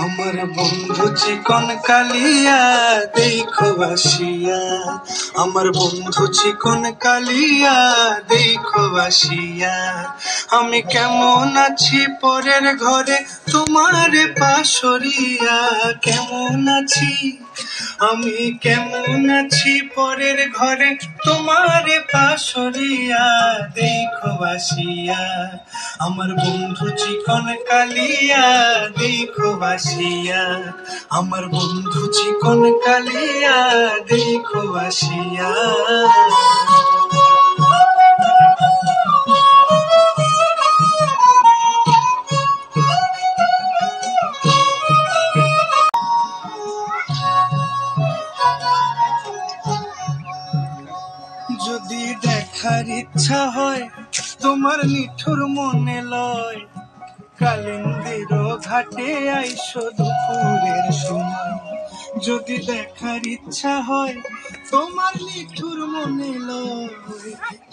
আমার বন্ধু চিকন কালিয়া দেখো আসিয়া, আমার বন্ধু চিকন কালিয়া দেখো আসিয়া। আমি কেমন আছি পরের ঘরে তোমার পাশরিয়া, কেমন আছি আমি কেমন আছি পরের ঘরে তোমার পাশরিয়া দেখো আসিয়া। আমার বন্ধু চিকন কালিয়া দেখো আসিয়া, আমার বন্ধু চিকন কালিয়া দেখো আসিয়া। যদি দেখার ইচ্ছা হয় তোমার নিঠুর মনে লয়, কালিন্দির ঘাটে আইসো দুপুরের সময়। যদি দেখার ইচ্ছা হয় তোমার নিঠুর মনে লয়,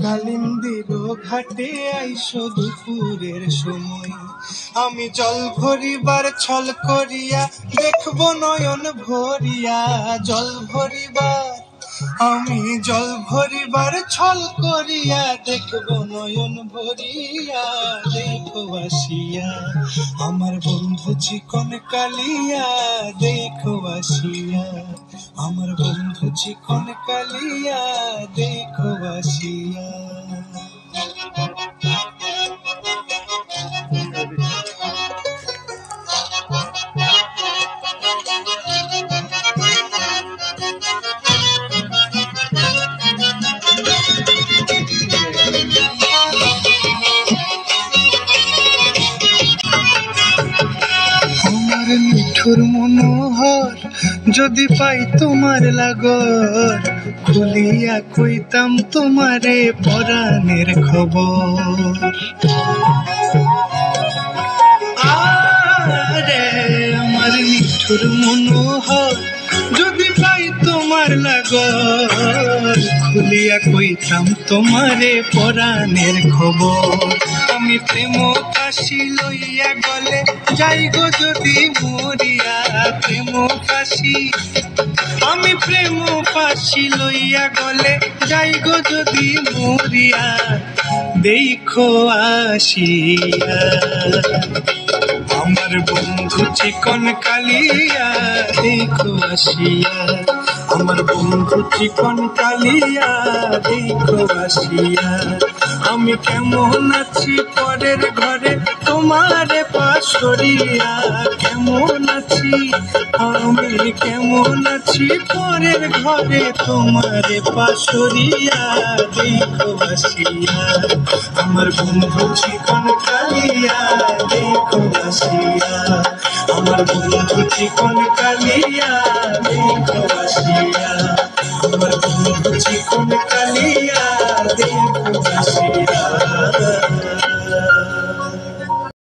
কালিন্দির ঘাটে আইসো দুপুরের সময়। আমি জল ভরিবার ছল করিয়া দেখবো নয়ন ভরিয়া, জল ভরিবার আমি জল ভরিবার ছল করিয়া দেখবো নয়ন ভরিয়া দেখো আসিয়া। আমার বন্ধু চিকন কালিয়া দেখো আসিয়া, আমার বন্ধু চিকন কালিয়া দেখো আসিয়া। নিঠুর মনোহর যদি পাই তোমার লাগর, খুলিয়া কইতাম তোমারে পরাণের খবর। আরে আমার নিঠুর মনোহর যদি পাই তোমার লাগর, খুলিয়া কইতাম তোমারে পরাণের খবর। আমি প্রেম কাশি লইয়া গলে যাই গো যদি মরিয়া, প্রেম কাশি আমি প্রেম কাশি লইয়া গলে যাই গো যদি মরিয়া দেখো আসিয়া। আমার বন্ধু চিকন কালিয়া দেখো আসিয়া, আমার বন্ধু চিকন কালিয়া দেখো আসিয়া। আমি কেমন আছি পরের ঘরে তোমার পাশরিয়া, কেমন আছি আমি কেমন আছি পরের ঘরে তোমার পাশরিয়া দেখো আসিয়া। আমার বন্ধু চিকন কালিয়া দেখো আসিয়া, আমার বন্ধু চিকন কালিয়া দেখো আসিয়া, আমার বন্ধু চিকন কালিয়া দেখো আসিয়া।